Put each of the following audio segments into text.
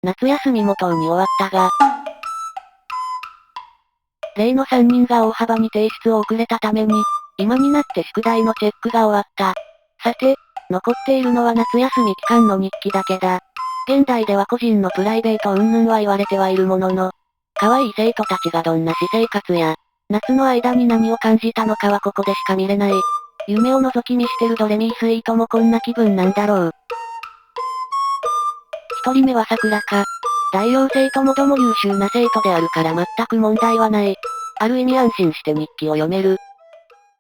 夏休みもとうに終わったが、例の3人が大幅に提出を遅れたために、今になって宿題のチェックが終わった。さて、残っているのは夏休み期間の日記だけだ。現代では個人のプライベート云々は言われてはいるものの、可愛い生徒たちがどんな私生活や、夏の間に何を感じたのかはここでしか見れない。夢を覗き見してるドレミースイートもこんな気分なんだろう。一人目は桜か。大寮生ともども優秀な生徒であるから全く問題はない。ある意味安心して日記を読める。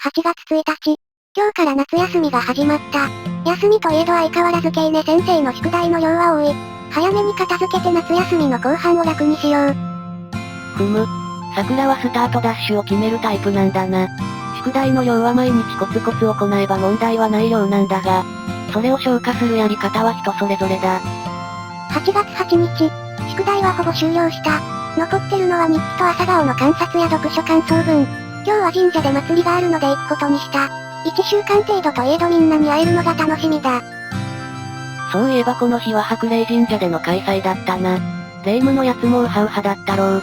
8月1日。今日から夏休みが始まった。休みといえど相変わらずケイネ先生の宿題の量は多い。早めに片付けて夏休みの後半を楽にしよう。ふむ。桜はスタートダッシュを決めるタイプなんだな。宿題の量は毎日コツコツ行えば問題はないようなんだが、それを消化するやり方は人それぞれだ。8月8日。宿題はほぼ終了した。残ってるのは日記と朝顔の観察や読書感想文。今日は神社で祭りがあるので行くことにした。1週間程度といえどみんなに会えるのが楽しみだ。そういえばこの日は白麗神社での開催だったな。霊夢のやつもウハウハだったろう。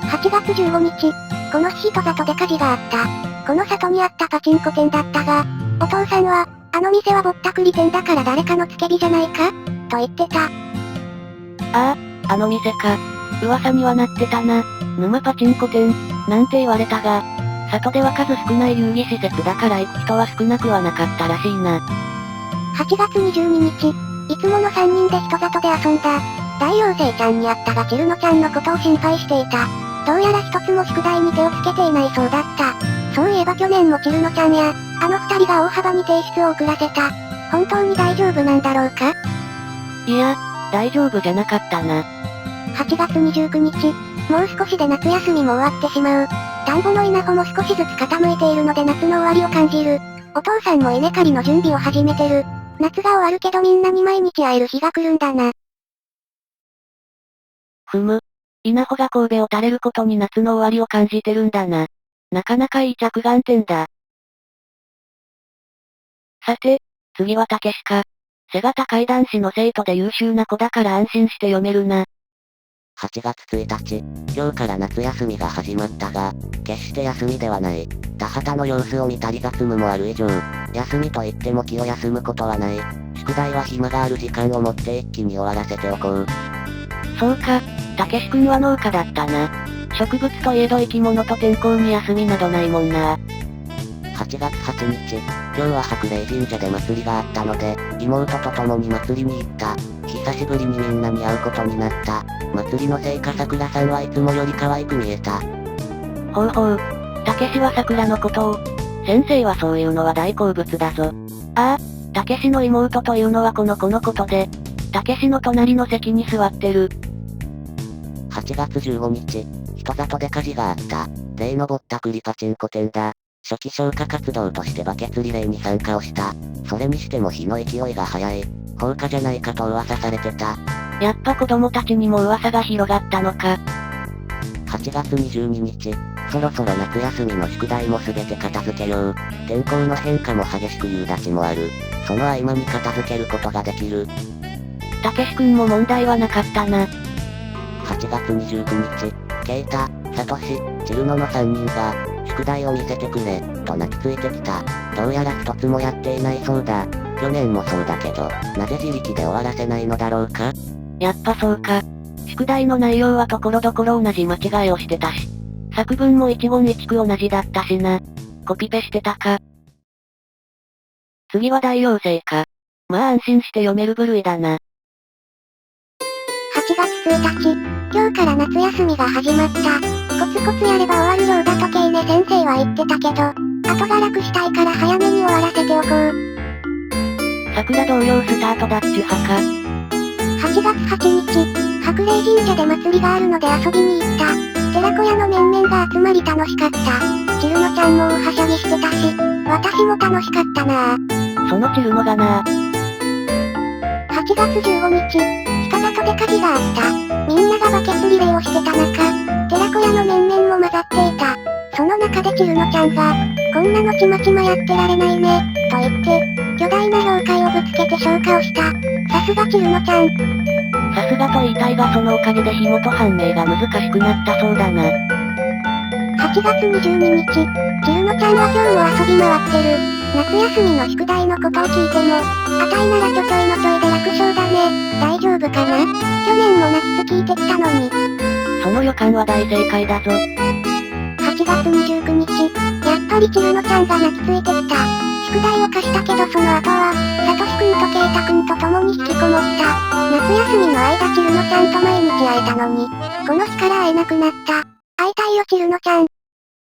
8月15日。この日人里で火事があった。この里にあったパチンコ店だったが、お父さんは、あの店はぼったくり店だから誰かの付け火じゃないかと言ってた。ああ、あの店か。噂にはなってたな。沼パチンコ店、なんて言われたが、里では数少ない遊戯施設だから行く人は少なくはなかったらしいな。8月22日。いつもの3人で人里で遊んだ。大妖精ちゃんに会ったがチルノちゃんのことを心配していた。どうやら一つも宿題に手をつけていないそうだった。そういえば去年もチルノちゃんや、あの2人が大幅に提出を遅らせた。本当に大丈夫なんだろうか？いや、大丈夫じゃなかったな。8月29日。もう少しで夏休みも終わってしまう。田んぼの稲穂も少しずつ傾いているので夏の終わりを感じる。お父さんも稲刈りの準備を始めてる。夏が終わるけどみんなに毎日会える日が来るんだな。ふむ。稲穂が神戸を垂れることに夏の終わりを感じてるんだな。なかなかいい着眼点だ。さて、次はたけしか。背が高い男子の生徒で優秀な子だから安心して読めるな。8月1日、今日から夏休みが始まったが、決して休みではない。田畑の様子を見たり雑務もある以上、休みといっても気を休むことはない。宿題は暇がある時間を持って一気に終わらせておこう。そうか、たけし君は農家だったな。植物といえど生き物と天候に休みなどないもんな。8月8日、今日は白麗神社で祭りがあったので、妹と共に祭りに行った。久しぶりにみんなに会うことになった。祭りのせいか桜さんはいつもより可愛く見えた。ほうほう。たけしは桜のことを。先生はそういうのは大好物だぞ。ああ、たけしの妹というのはこの子のことで、たけしの隣の席に座ってる。8月15日、人里で火事があった。例のぼったくりパチンコ店だ。初期消火活動としてバケツリレーに参加をした。それにしても火の勢いが早い。放火じゃないかと噂されてた。やっぱ子供たちにも噂が広がったのか。8月22日、そろそろ夏休みの宿題もすべて片付けよう。天候の変化も激しく夕立もある。その合間に片付けることができる。たけし君も問題はなかったな。8月29日、ケイタ、サトシ、チルノの3人が、宿題を見せてくれ、と泣きついてきた。どうやら一つもやっていないそうだ。去年もそうだけど、なぜ自力で終わらせないのだろうか？やっぱそうか。宿題の内容はところどころ同じ間違いをしてたし。作文も一言一句同じだったしな。コピペしてたか。次は大妖精か。まあ安心して読める部類だな。8月1日、今日から夏休みが始まった。コツコツやれば終わるようだとケイネ先生は言ってたけど、後が楽したいから早めに終わらせておこう。桜同様スタートダッシュ派か。8月8日、白麗神社で祭りがあるので遊びに行った。寺子屋の面々が集まり楽しかった。チルノちゃんも大はしゃぎしてたし、私も楽しかったなぁ。そのチルノがなぁ。8月15日、人里で火事があった。みんながバケツリレーをしてた中、寺子屋の面々も混ざっていた。その中でチルノちゃんが、こんなのちまちまやってられないね、と言って、巨大な氷塊をぶつけて消火をした。さすがチルノちゃん。さすがと言いたいがそのおかげで身元判明が難しくなったそうだな。8月22日、チルノちゃんは今日も遊び回ってる。夏休みの宿題のことを聞いても、あたいならちょちょいのちょいで楽勝だね。大丈夫かな？去年も泣きつ聞いてきたのに。その予感は大正解だぞ。8月29日、やっぱりチルノちゃんが泣きついてきた。宿題を貸したけどその後は、サトシくんとケイタくんと共に引きこもった。夏休みの間チルノちゃんと毎日会えたのに、この日から会えなくなった。会いたいよチルノちゃん。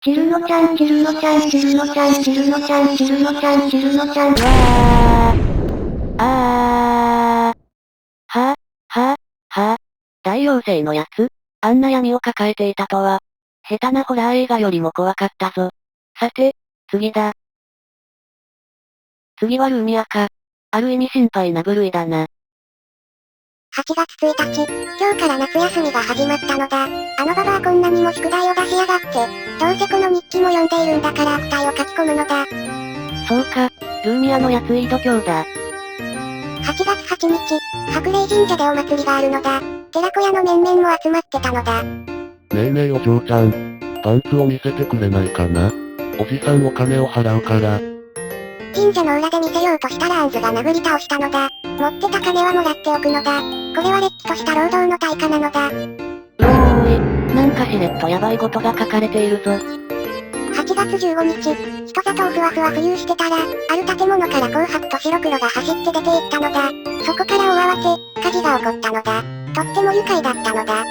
チルノちゃん、チルノちゃん、チルノちゃん、チルノちゃん、チルノちゃん、チルノちゃん。大妖精のやつあんな闇を抱えていたとは。下手なホラー映画よりも怖かったぞ。さて、次だ。次はルーミアか。ある意味心配な部類だな。8月1日、今日から夏休みが始まったのだ。あのババアこんなにも宿題を出しやがって。どうせこの日記も読んでいるんだから悪態を書き込むのだ。そうか、ルーミアのやついい度胸だ。8月8日、白霊神社でお祭りがあるのだ。寺子屋の面々も集まってたのだ。ねえねえお嬢ちゃん、パンツを見せてくれないかな？おじさんお金を払うから。神社の裏で見せようとしたらアンズが殴り倒したのだ。持ってた金はもらっておくのだ。これはれっきとした労働の対価なのだ。なんかしれっとヤバいことが書かれているぞ。8月15日、人里をふわふわ浮遊してたら、ある建物から紅白と白黒が走って出て行ったのだ。そこから大慌て、火事が起こったのだ。とっても愉快だったのだ。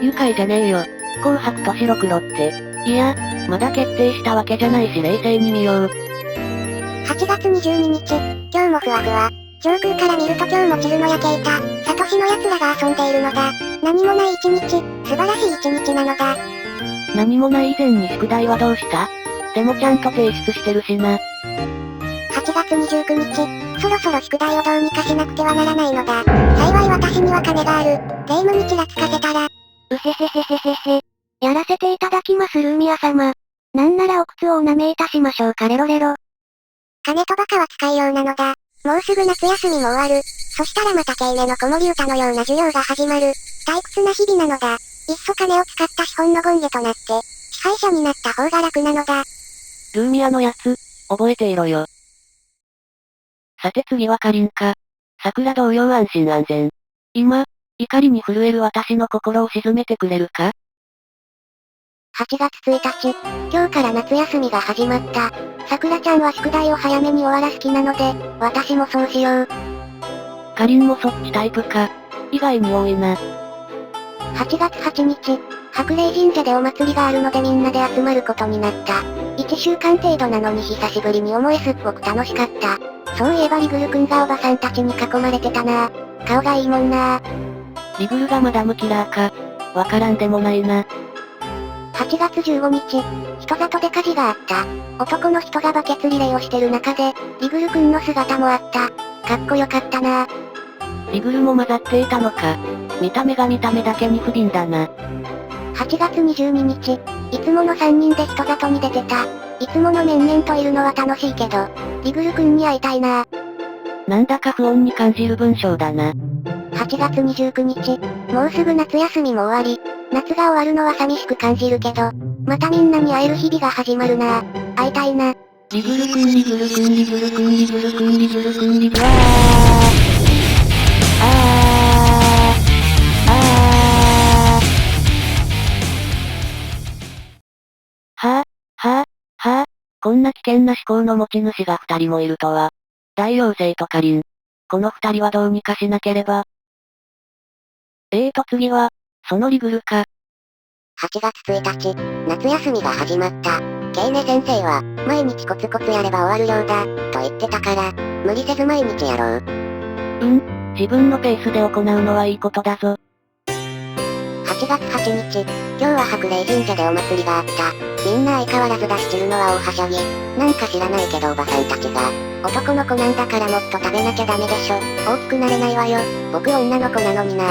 愉快じゃねえよ。紅白と白黒って。いや、まだ決定したわけじゃないし冷静に見よう。8月22日、今日もふわふわ。上空から見ると今日もチルノやケイタ、サトシの奴らが遊んでいるのだ。何もない一日、素晴らしい一日なのだ。何もない以前に宿題はどうした？でもちゃんと提出してるしな。8月29日、そろそろ宿題をどうにかしなくてはならないのだ。幸い私には金がある。霊夢にちらつかせたら。うへへへへへへ。やらせていただきますルーミア様。なんならお靴をお舐めいたしましょうかレロレロ。金とバカは使いようなのだ。もうすぐ夏休みも終わる。そしたらまたケイネの子守歌のような授業が始まる。退屈な日々なのだ。いっそ金を使った資本の権下となって、支配者になった方が楽なのだ。ルーミアのやつ、覚えていろよ。さて次はカリンか。桜同様安心安全。今、怒りに震える私の心を鎮めてくれるか？ 8月1日、今日から夏休みが始まった。桜ちゃんは宿題を早めに終わらす気なので、私もそうしよう。カリンもそっちタイプか。意外に多いな。8月8日、白霊神社でお祭りがあるのでみんなで集まることになった。1週間程度なのに久しぶりに思えすっごく楽しかった。そういえばリグルくんがおばさんたちに囲まれてたな。顔がいいもんな。リグルがマダムキラーか。わからんでもないな。8月15日、人里で火事があった。男の人がバケツリレーをしてる中で、リグルくんの姿もあった。かっこよかったな。リグルも混ざっていたのか。見た目が見た目だけに不憫だな。8月22日、いつもの3人で人里に出てた。いつもの面々といるのは楽しいけど、リグルくんに会いたいな。なんだか不穏に感じる文章だな。8月29日、もうすぐ夏休みも終わり、夏が終わるのは寂しく感じるけど、またみんなに会える日々が始まるな。会いたいな。リグルくんリグルくんリグルくんリグルくんリグルくんリグルこんな危険な思考の持ち主が2人もいるとは。大妖精とカリン。この2人はどうにかしなければ。次は、そのリグルか。8月1日、夏休みが始まった。ケイネ先生は、毎日コツコツやれば終わるようだ、と言ってたから、無理せず毎日やろう。自分のペースで行うのはいいことだぞ。8月8日、今日は白霊神社でお祭りがあった。みんな相変わらず出してるのは大はしゃぎ。なんか知らないけどおばさんたちが、男の子なんだからもっと食べなきゃダメでしょ。大きくなれないわよ。僕女の子なのにな。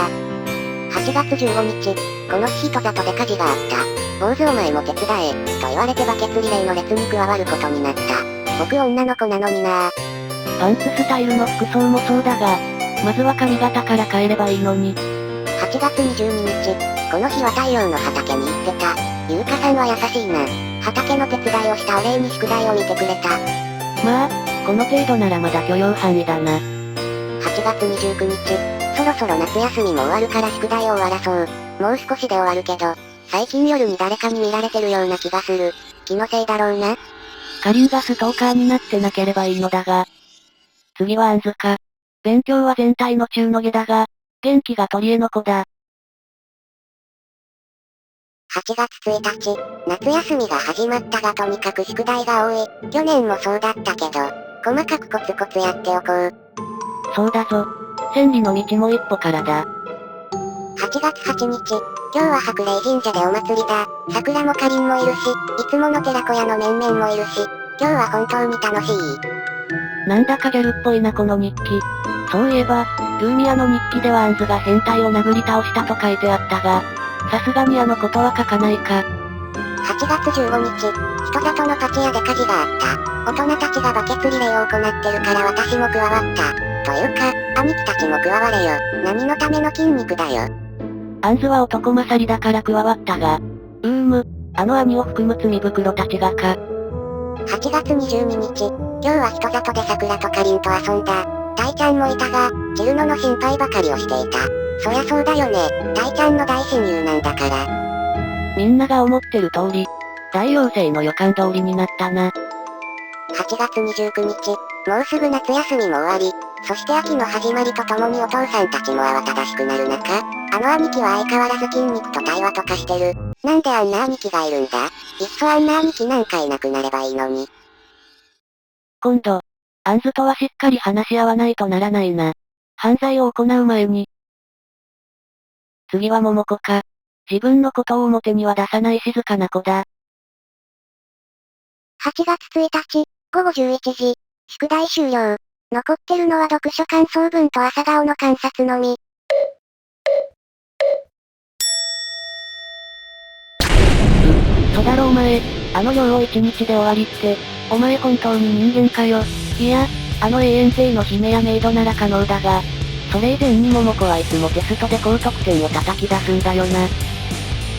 8月15日、この日人里で火事があった。坊主お前も手伝え、と言われてバケツリレーの列に加わることになった。僕女の子なのにな。パンツスタイルの服装もそうだが、まずは髪型から変えればいいのに。8月22日、この日は太陽の畑に行ってた。ゆうかさんは優しいな。畑の手伝いをしたお礼に宿題を見てくれた。まあ、この程度ならまだ許容範囲だな。8月29日、そろそろ夏休みも終わるから宿題を終わらそう。もう少しで終わるけど、最近夜に誰かに見られてるような気がする。気のせいだろうな。かりんがストーカーになってなければいいのだが。次はあんずか。勉強は全体の中の下だが、元気が取り柄の子だ。8月1日、夏休みが始まったがとにかく宿題が多い。去年もそうだったけど、細かくコツコツやっておこう。そうだぞ。千里の道も一歩からだ。8月8日、今日は白麗神社でお祭りだ。桜もかりんもいるし、いつもの寺子屋の面々もいるし、今日は本当に楽しい。なんだかギャルっぽいなこの日記。そういえば、ルーミアの日記ではアンズが変態を殴り倒したと書いてあったが、さすがにあのことは書かないか。8月15日、人里のパチ屋で火事があった。大人たちがバケツリレーを行ってるから私も加わった。というか、兄貴たちも加われよ。何のための筋肉だよ。アンズは男勝りだから加わったが、あの兄を含む罪袋たちがか。8月22日、今日は人里で桜とかりんと遊んだ。タイちゃんもいたが、チルノの心配ばかりをしていた。そりゃそうだよね。タイちゃんの大親友なんだから。みんなが思ってる通り、大妖精の予感通りになったな。8月29日、もうすぐ夏休みも終わり、そして秋の始まりとともにお父さんたちも慌ただしくなる中、あの兄貴は相変わらず筋肉と対話とかしてる。なんであんな兄貴がいるんだ？いっそあんな兄貴なんかいなくなればいいのに。今度、アンズとはしっかり話し合わないとならないな。犯罪を行う前に。次は桃子か。自分のことを表には出さない静かな子だ。8月1日、午後11時、宿題終了。残ってるのは読書感想文と朝顔の観察のみ。そうだろお前、あの量を1日で終わりって、お前本当に人間かよ。いや、あの永遠性の姫やメイドなら可能だが、それ以前に桃子はいつもテストで高得点を叩き出すんだよな。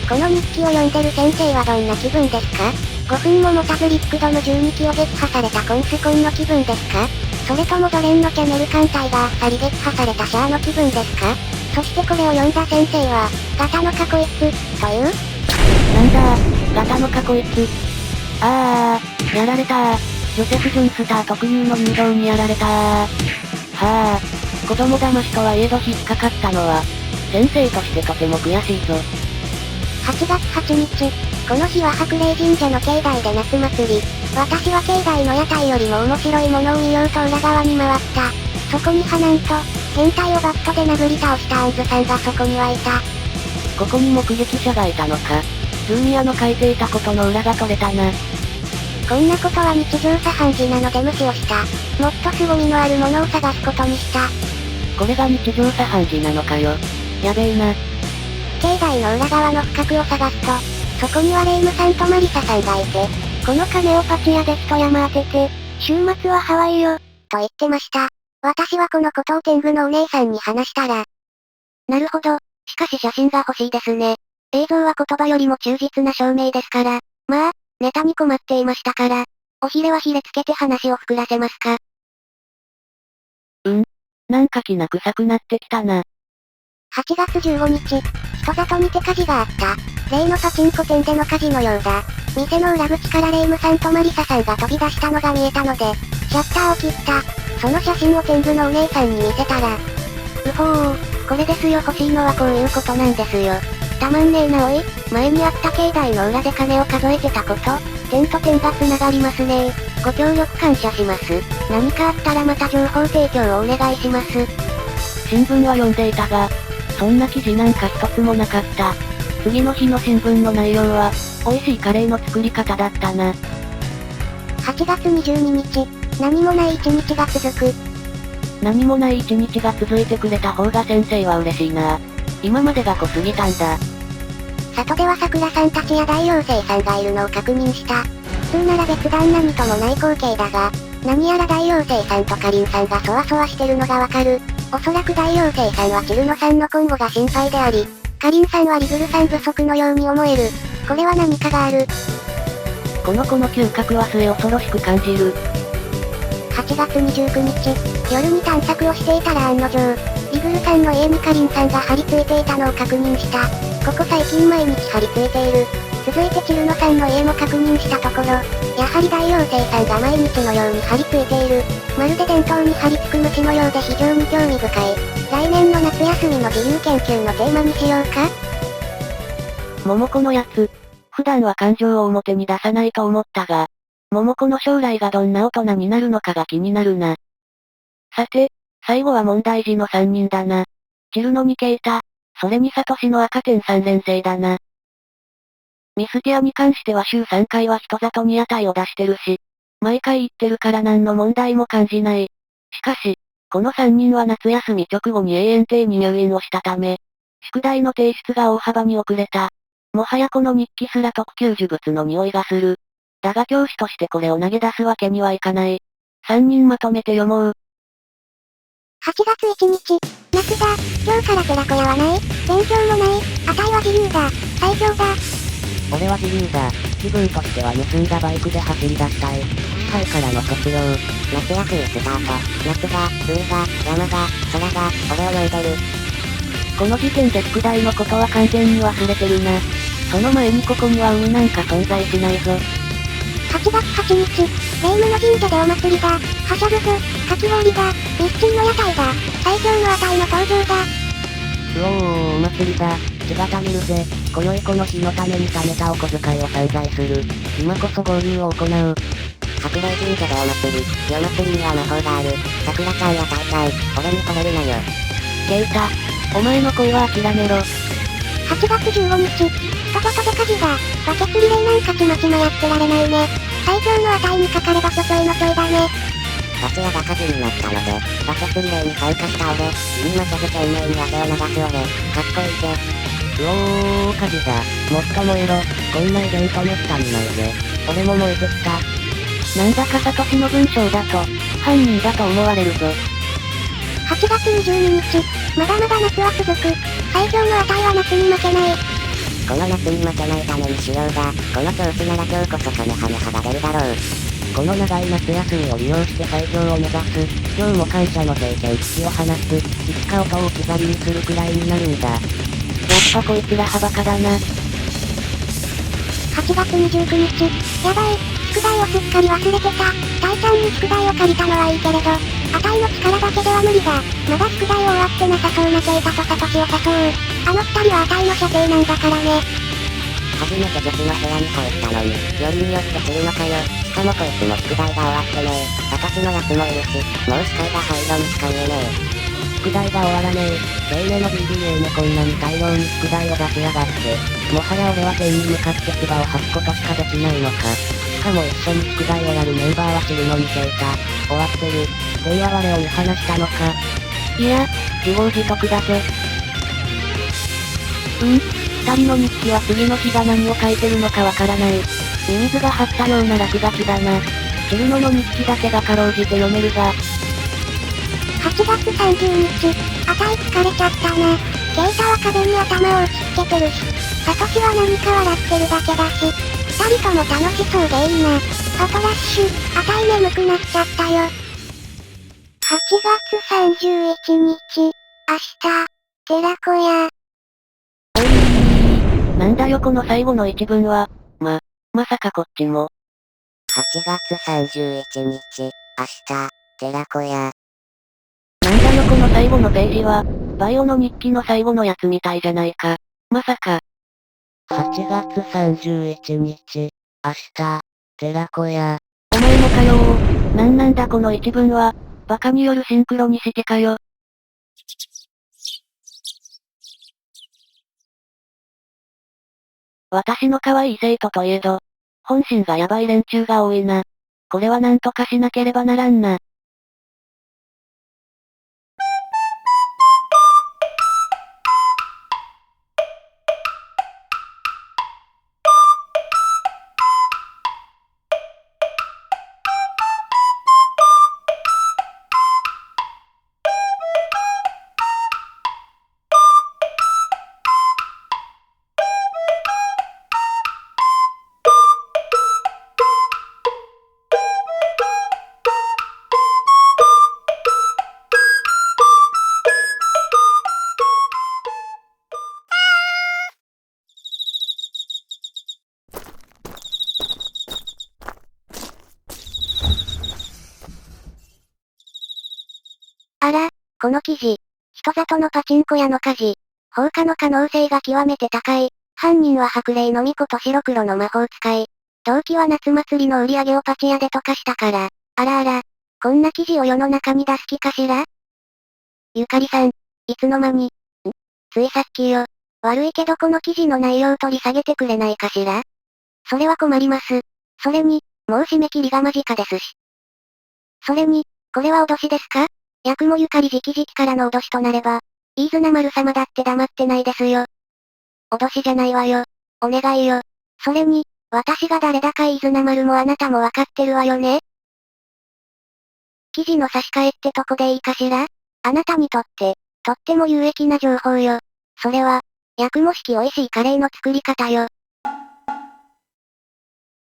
この日記を読んでる先生はどんな気分ですか？ 5 分も持たずリックドム12機を撃破されたコンスコンの気分ですか？それともドレンのキャメル艦隊があっさり撃破されたシャアの気分ですか？そしてこれを読んだ先生は、ガタの過去一、という？なんだガタの過去一。やられたジョセフ・ジョンスター特有の誘導にやられた子供騙しとはいえど引っかかったのは、先生としてとても悔しいぞ。8月8日、この日は白麗神社の境内で夏祭り。私は境内の屋台よりも面白いものを見ようと裏側に回った。そこになんと、変態をバットで殴り倒したアンズさんがそこにはいた。ここに目撃者がいたのか。ルーミアの書いていたことの裏が取れたな。こんなことは日常茶飯事なので無視をした。もっと凄みのあるものを探すことにした。これが日常茶飯事なのかよ。やべえな。境内の裏側の深くを探すと、そこにはレイムさんとマリサさんがいて、この金をパチ屋で一山当てて、週末はハワイよ、と言ってました。私はこのことを天狗のお姉さんに話したら。なるほど、しかし写真が欲しいですね。映像は言葉よりも忠実な証明ですから。まあ、ネタに困っていましたから。おひれはひれつけて話を膨らせますか。なんかきな臭くなってきたな。8月15日、人里にて火事があった。例のパチンコ店での火事のようだ。店の裏口からレイムさんとマリサさんが飛び出したのが見えたので、シャッターを切った。その写真を天狗のお姉さんに見せたら、これですよ欲しいのはこういうことなんですよ。たまんねえなおい、前にあった境内の裏で金を数えてたこと、点と点が繋がりますね。ご協力感謝します。何かあったらまた情報提供をお願いします。新聞は読んでいたが、そんな記事なんか一つもなかった。次の日の新聞の内容は、美味しいカレーの作り方だったな。8月22日、何もない一日が続く。何もない一日が続いてくれた方が先生は嬉しいな。今までが濃すぎたんだ。里では桜さんたちや大妖精さんがいるのを確認した。普通なら別段何ともない光景だが、何やら大妖精さんとかりんさんがそわそわしてるのがわかる。おそらく大妖精さんはチルノさんの今後が心配であり、かりんさんはリグルさん不足のように思える。これは何かがある。この子の嗅覚は末恐ろしく感じる。8月29日、夜に探索をしていたら案の定、リグルさんの家にかりんさんが張り付いていたのを確認した。ここ最近毎日張り付いている。続いてチルノさんの家も確認したところ、やはり大妖精さんが毎日のように張り付いている。まるで伝統に張り付く虫のようで非常に興味深い。来年の夏休みの自由研究のテーマにしようか。桃子のやつ。普段は感情を表に出さないと思ったが、桃子の将来がどんな大人になるのかが気になるな。さて、最後は問題児の3人だな。チルノにケイタ、それにサトシの赤点3連星だな。ミスティアに関しては週3回は人里に値を出してるし、毎回言ってるから何の問題も感じない。しかし、この3人は夏休み直後に永遠邸に入院をしたため、宿題の提出が大幅に遅れた。もはやこの日記すら特級呪物の匂いがする。だが教師としてこれを投げ出すわけにはいかない。3人まとめて読もう。8月1日、夏だ。今日から寺子屋はない。勉強もない。あたいは自由だ。最強だ。俺は自由だ。気分としては盗んだバイクで走り出したい。司会からの卒業。夏休みスタート。夏が、海が、山が、空が、俺を呼んでる。この時点で宿題のことは完全に忘れてるな。その前にここには海なんか存在しないぞ。8月8日、霊夢の神社でお祭りだ。はしゃぐぞ。かき氷だ。ミスチンの屋台だ。最強のあたいの登場だ。お祭りだ。血が見るぜ。今宵この日のために貯めたお小遣いを散財する。今こそ合流を行う。白霊神社でお祭り。夜祭りには魔法がある。桜ちゃんやタイちゃん、俺に惚れるなよ。ケイタ、お前の恋は諦めろ。8月15日、人ごとで火事が、バケツリレーなんかちまちまやってられないね。最強のあたいにかかればちょちょいのちょいだね。バツヤが火事になったので、バケツリレーに参加した俺、みんなせず懸命に汗を流す俺、かっこいいぜ。火事だ。もっと燃えろ。こんなイベントめったにないぜ。俺も燃えてきた。なんだかサトシの文章だと、犯人だと思われるぞ。8月22日、まだまだ夏は続く。最強のあたいは夏に負けない。この夏に負けないためにしようが、この調子なら今日こそカメハメハが出るだろう。この長い夏休みを利用して最強を目指す。今日も感謝の聖剣突きを放つ。いつか音を置き去りにするくらいになるんだ。やっぱこいつらはバカだな。8月29日、やばい、宿題をすっかり忘れてた。タイちゃんに宿題を借りたのはいいけれど、あたいの力だけでは無理だ。まだ宿題を終わってなさそうなケイタとサトシを誘う。あの二人はあたいの射程なんだからね。初めて女子の部屋に入ったのに、よりによって来るのかよ。しかもこいつも宿題が終わってねえ。サトシのやつもいるし、もう視界が灰色にしか見えねえ。宿題が終わらねえ。丁寧の BBA ねこんなに大量に宿題を出しやがって。もはや俺は天に向かって唾を吐くことしかできないのか。しかも一緒に宿題をやるメンバーは知るのにケイタ。終わってる。手や我を見放したのか。いや、自業自得だぜ。二人の日記は次の日が何を書いてるのかわからない。ミミズが張ったような落書きだな。チルノの日記だけがかろうじて読めるが。8月30日、あたい疲れちゃったな。ケイタは壁に頭を打ちつけてるし、サトシは何か笑ってるだけだし、二人とも楽しそうでいいな。外ラッシュ、あたい眠くなっちゃったよ。8月31日、明日、寺子屋。なんだよこの最後の一文は。まさかこっちも。8月31日、明日、寺子屋。なんだよこの最後のページは、バイオの日記の最後のやつみたいじゃないか。まさか。8月31日、明日、寺子屋。お前もかよー。なんだこの一文は、バカによるシンクロニシティかよ。私の可愛い生徒といえど、本心がヤバい連中が多いな。これはなんとかしなければならんな。この記事。人里のパチンコ屋の火事。放火の可能性が極めて高い。犯人は白麗の巫女と白黒の魔法使い。動機は夏祭りの売り上げをパチ屋で溶かしたから。あらあら。こんな記事を世の中に出す気かしら？ゆかりさん。いつの間に？ついさっきよ。悪いけどこの記事の内容取り下げてくれないかしら？それは困ります。それに、もう締め切りが間近ですし。それに、これは脅しですか？八雲ゆかり直々からの脅しとなれば、飯綱丸様だって黙ってないですよ。脅しじゃないわよ。お願いよ。それに、私が誰だか飯綱丸もあなたもわかってるわよね？記事の差し替えってとこでいいかしら？あなたにとって、とっても有益な情報よ。それは、八雲式美味しいカレーの作り方よ。